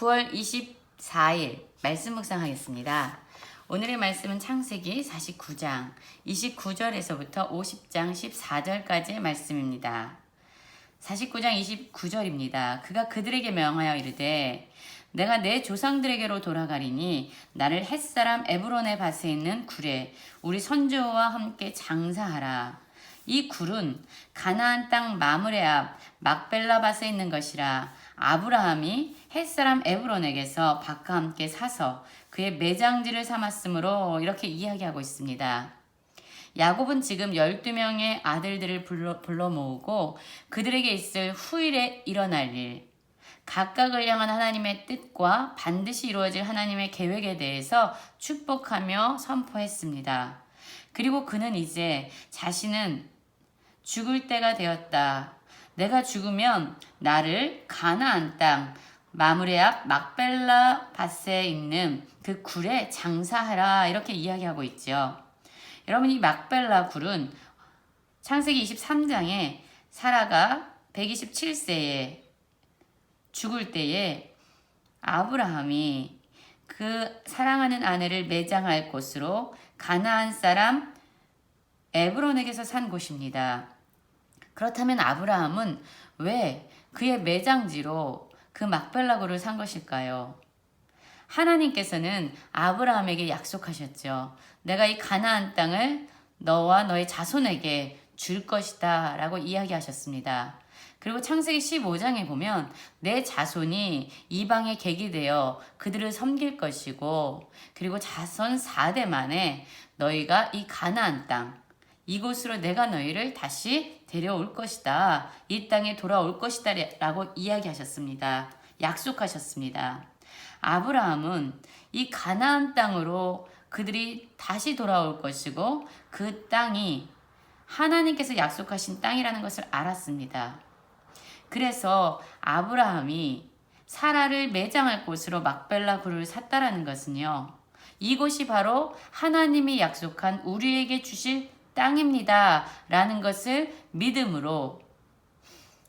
9월 24일 말씀 묵상하겠습니다. 오늘의 말씀은 창세기 49장 29절에서부터 50장 14절까지의 말씀입니다. 49장 29절입니다. 그가 그들에게 명하여 이르되 내가 내 조상들에게로 돌아가리니 나를 햇사람 에브론의 밭에 있는 굴에 우리 선조와 함께 장사하라. 이 굴은 가나안 땅 마므레 앞 막벨라 밭에 있는 것이라. 아브라함이 햇사람 에브론에게서 밭과 함께 사서 그의 매장지를 삼았으므로 이렇게 이야기하고 있습니다. 야곱은 지금 12명의 아들들을 불러 모으고 그들에게 있을 후일에 일어날 일, 각각을 향한 하나님의 뜻과 반드시 이루어질 하나님의 계획에 대해서 축복하며 선포했습니다. 그리고 그는 이제 자신은 죽을 때가 되었다. 내가 죽으면 나를 가나안 땅 마므레 앞 막벨라 밭에 있는 그 굴에 장사하라, 이렇게 이야기하고 있죠. 여러분, 이 막벨라 굴은 창세기 23장에 사라가 127세에 죽을 때에 아브라함이 그 사랑하는 아내를 매장할 곳으로 가나안 사람 에브론에게서 산 곳입니다. 그렇다면 아브라함은 왜 그의 매장지로 그 막벨라 굴을 산 것일까요? 하나님께서는 아브라함에게 약속하셨죠. 내가 이 가나안 땅을 너와 너의 자손에게 줄 것이다 라고 이야기하셨습니다. 그리고 창세기 15장에 보면 내 자손이 이방의 객이 되어 그들을 섬길 것이고, 그리고 자손 4대 만에 너희가 이 가나안 땅, 이곳으로 내가 너희를 다시 데려올 것이다, 이 땅에 돌아올 것이다 라고 이야기하셨습니다. 약속하셨습니다. 아브라함은 이 가나안 땅으로 그들이 다시 돌아올 것이고 그 땅이 하나님께서 약속하신 땅이라는 것을 알았습니다. 그래서 아브라함이 사라를 매장할 곳으로 막벨라 굴을 샀다라는 것은요, 이곳이 바로 하나님이 약속한 우리에게 주실 땅입니다 라는 것을 믿음으로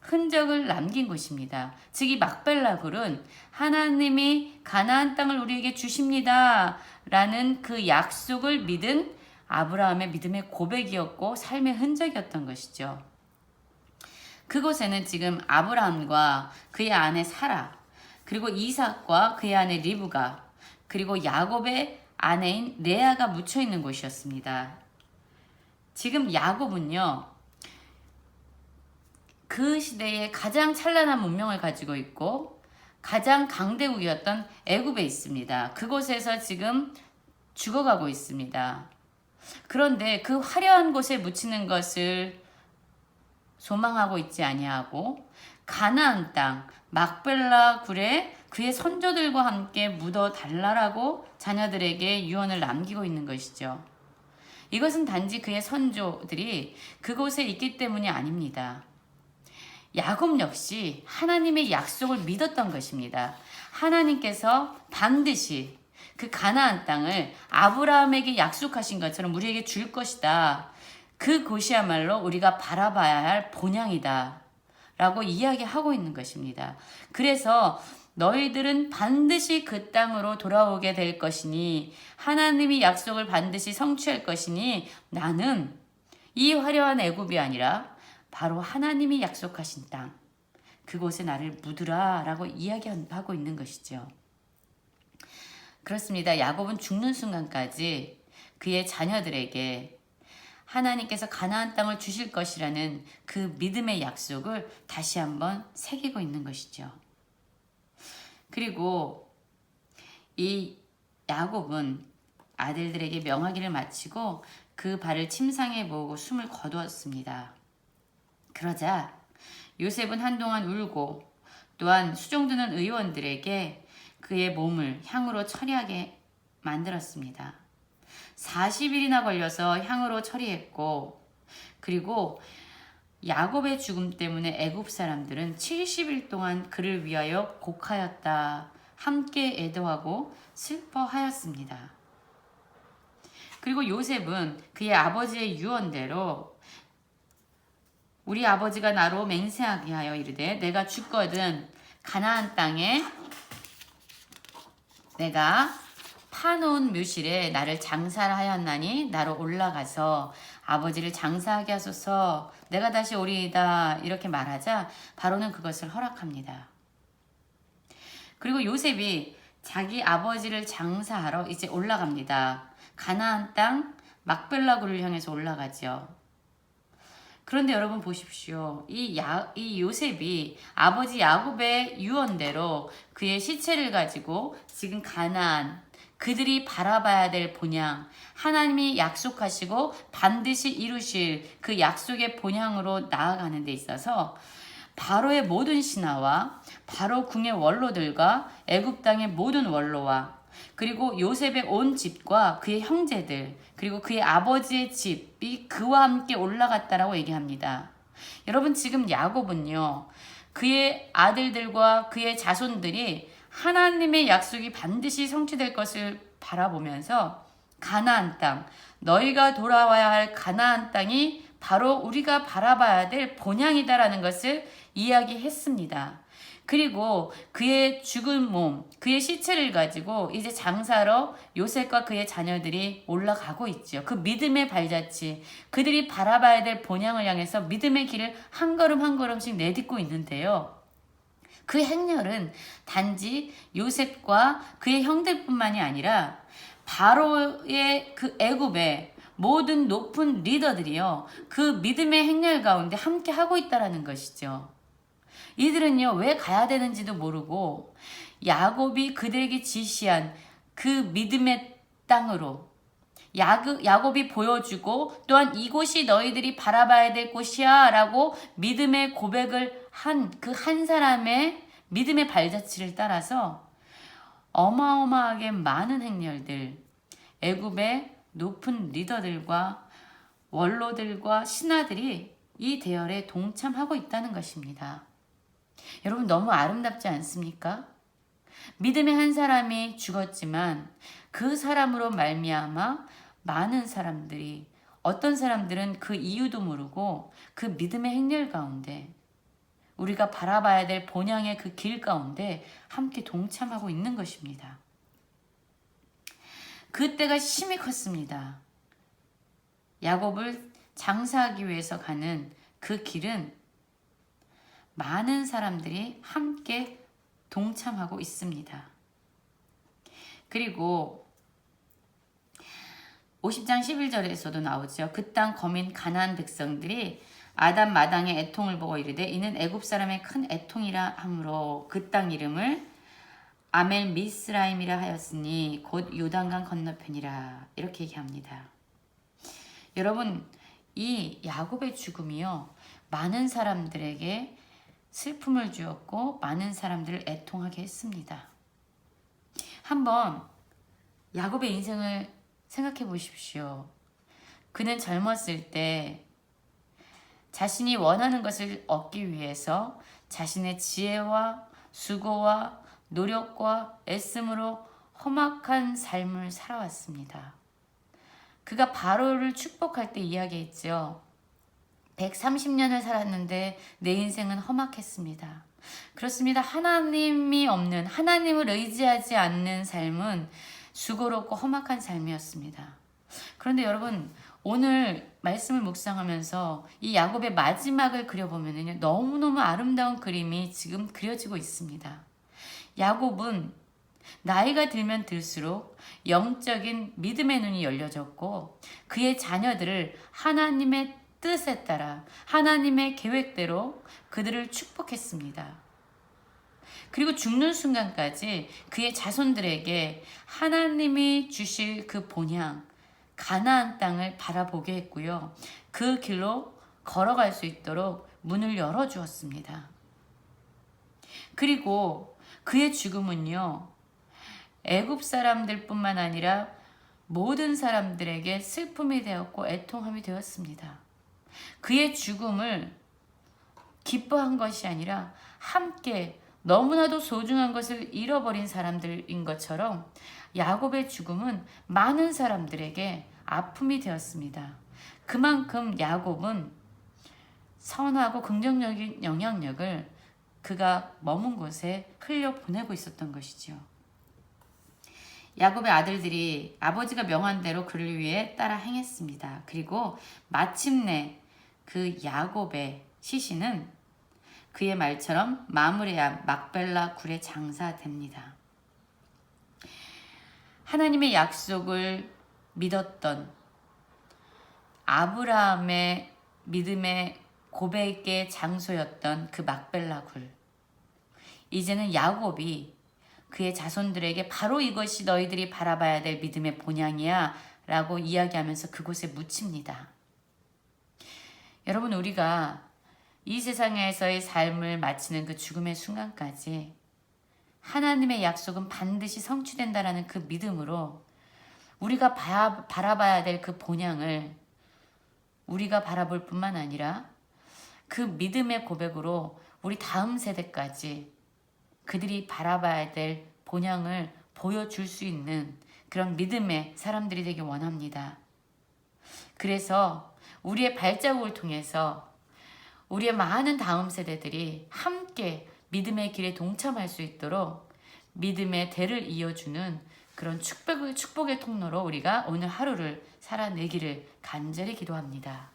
흔적을 남긴 곳입니다. 즉, 이 막벨라 굴은 하나님이 가나안 땅을 우리에게 주십니다 라는 그 약속을 믿은 아브라함의 믿음의 고백이었고 삶의 흔적이었던 것이죠. 그곳에는 지금 아브라함과 그의 아내 사라, 그리고 이삭과 그의 아내 리브가, 그리고 야곱의 아내인 레아가 묻혀 있는 곳이었습니다. 지금 야곱은요, 그 시대에 가장 찬란한 문명을 가지고 있고 가장 강대국이었던 애굽에 있습니다. 그곳에서 지금 죽어가고 있습니다. 그런데 그 화려한 곳에 묻히는 것을 소망하고 있지 아니하고 가나안 땅 막벨라 굴에 그의 선조들과 함께 묻어 달라라고 자녀들에게 유언을 남기고 있는 것이죠. 이것은 단지 그의 선조들이 그곳에 있기 때문이 아닙니다. 야곱 역시 하나님의 약속을 믿었던 것입니다. 하나님께서 반드시 그 가나안 땅을 아브라함에게 약속하신 것처럼 우리에게 줄 것이다. 그곳이야말로 우리가 바라봐야 할 본향이다 라고 이야기하고 있는 것입니다. 그래서 너희들은 반드시 그 땅으로 돌아오게 될 것이니, 하나님이 약속을 반드시 성취할 것이니, 나는 이 화려한 애굽이 아니라 바로 하나님이 약속하신 땅, 그곳에 나를 묻으라 라고 이야기하고 있는 것이죠. 그렇습니다. 야곱은 죽는 순간까지 그의 자녀들에게 하나님께서 가나안 땅을 주실 것이라는 그 믿음의 약속을 다시 한번 새기고 있는 것이죠. 그리고 이 야곱은 아들들에게 명하기를 마치고 그 발을 침상에 모으고 숨을 거두었습니다. 그러자 요셉은 한동안 울고 또한 수종드는 의원들에게 그의 몸을 향으로 처리하게 만들었습니다. 40일이나 걸려서 향으로 처리했고, 그리고 야곱의 죽음 때문에 애굽 사람들은 70일 동안 그를 위하여 곡하였다, 함께 애도하고 슬퍼하였습니다. 그리고 요셉은 그의 아버지의 유언대로 우리 아버지가 나로 맹세하게 하여 이르되 내가 죽거든 가나안 땅에 내가 파놓은 묘실에 나를 장사를 하였나니 나로 올라가서 아버지를 장사하게 하소서. 내가 다시 오리이다. 이렇게 말하자 바로는 그것을 허락합니다. 그리고 요셉이 자기 아버지를 장사하러 이제 올라갑니다. 가나안 땅 막벨라굴을 향해서 올라가죠. 그런데 여러분 보십시오. 이 요셉이 아버지 야곱의 유언대로 그의 시체를 가지고 지금 가나안, 그들이 바라봐야 될 본향, 하나님이 약속하시고 반드시 이루실 그 약속의 본향으로 나아가는 데 있어서 바로의 모든 신하와 바로 궁의 원로들과 애굽 땅의 모든 원로와 그리고 요셉의 온 집과 그의 형제들 그리고 그의 아버지의 집이 그와 함께 올라갔다라고 얘기합니다. 여러분 지금 야곱은요. 그의 아들들과 그의 자손들이 하나님의 약속이 반드시 성취될 것을 바라보면서 가나안 땅, 너희가 돌아와야 할 가나안 땅이 바로 우리가 바라봐야 될 본향이다라는 것을 이야기했습니다. 그리고 그의 죽은 몸, 그의 시체를 가지고 이제 장사로 요셉과 그의 자녀들이 올라가고 있죠. 그 믿음의 발자취, 그들이 바라봐야 될 본향을 향해서 믿음의 길을 한 걸음 한 걸음씩 내딛고 있는데요. 그 행렬은 단지 요셉과 그의 형들뿐만이 아니라 바로의 그 애굽의 모든 높은 리더들이요. 그 믿음의 행렬 가운데 함께 하고 있다라는 것이죠. 이들은요. 왜 가야 되는지도 모르고 야곱이 그들에게 지시한 그 믿음의 땅으로 야곱이 보여주고 또한 이곳이 너희들이 바라봐야 될 곳이야 라고 믿음의 고백을 한 그 한 사람의 믿음의 발자취를 따라서 어마어마하게 많은 행렬들, 애굽의 높은 리더들과 원로들과 신하들이 이 대열에 동참하고 있다는 것입니다. 여러분 너무 아름답지 않습니까? 믿음의 한 사람이 죽었지만 그 사람으로 말미암아 많은 사람들이 어떤 사람들은 그 이유도 모르고 그 믿음의 행렬 가운데 우리가 바라봐야 될 본향의 그 길 가운데 함께 동참하고 있는 것입니다. 그때가 심히 컸습니다. 야곱을 장사하기 위해서 가는 그 길은 많은 사람들이 함께 동참하고 있습니다. 그리고 50장 11절에서도 나오죠. 그 땅 거민 가나안 백성들이 아담 마당의 애통을 보고 이르되 이는 애굽 사람의 큰 애통이라 하므로 그 땅 이름을 아멜 미스라임이라 하였으니 곧 요단강 건너편이라 이렇게 얘기합니다. 여러분 이 야곱의 죽음이요 많은 사람들에게 슬픔을 주었고 많은 사람들을 애통하게 했습니다. 한번 야곱의 인생을 생각해 보십시오. 그는 젊었을 때 자신이 원하는 것을 얻기 위해서 자신의 지혜와 수고와 노력과 애씀으로 험악한 삶을 살아왔습니다. 그가 바로를 축복할 때 이야기했죠. 130년을 살았는데 내 인생은 험악했습니다. 그렇습니다. 하나님이 없는, 하나님을 의지하지 않는 삶은 수고롭고 험악한 삶이었습니다. 그런데 여러분 오늘 말씀을 묵상하면서 이 야곱의 마지막을 그려보면 너무너무 아름다운 그림이 지금 그려지고 있습니다. 야곱은 나이가 들면 들수록 영적인 믿음의 눈이 열려졌고 그의 자녀들을 하나님의 뜻에 따라 하나님의 계획대로 그들을 축복했습니다. 그리고 죽는 순간까지 그의 자손들에게 하나님이 주실 그 본향 가나안 땅을 바라보게 했고요. 그 길로 걸어갈 수 있도록 문을 열어주었습니다. 그리고 그의 죽음은요. 애굽 사람들뿐만 아니라 모든 사람들에게 슬픔이 되었고 애통함이 되었습니다. 그의 죽음을 기뻐한 것이 아니라 함께 너무나도 소중한 것을 잃어버린 사람들인 것처럼 야곱의 죽음은 많은 사람들에게 아픔이 되었습니다. 그만큼 야곱은 선하고 긍정적인 영향력을 그가 머문 곳에 흘려보내고 있었던 것이죠. 야곱의 아들들이 아버지가 명한 대로 그를 위해 따라 행했습니다. 그리고 마침내 그 야곱의 시신은 그의 말처럼 마므레암 막벨라 굴에 장사됩니다. 하나님의 약속을 믿었던 아브라함의 믿음의 고백의 장소였던 그 막벨라 굴. 이제는 야곱이 그의 자손들에게 바로 이것이 너희들이 바라봐야 될 믿음의 본향이야 라고 이야기하면서 그곳에 묻힙니다. 여러분, 우리가 이 세상에서의 삶을 마치는 그 죽음의 순간까지 하나님의 약속은 반드시 성취된다라는 그 믿음으로 우리가 바라봐야 될 그 본향을 우리가 바라볼 뿐만 아니라 그 믿음의 고백으로 우리 다음 세대까지 그들이 바라봐야 될 본향을 보여줄 수 있는 그런 믿음의 사람들이 되길 원합니다. 그래서 우리의 발자국을 통해서 우리의 많은 다음 세대들이 함께 믿음의 길에 동참할 수 있도록 믿음의 대를 이어주는 그런 축복의 통로로 우리가 오늘 하루를 살아내기를 간절히 기도합니다.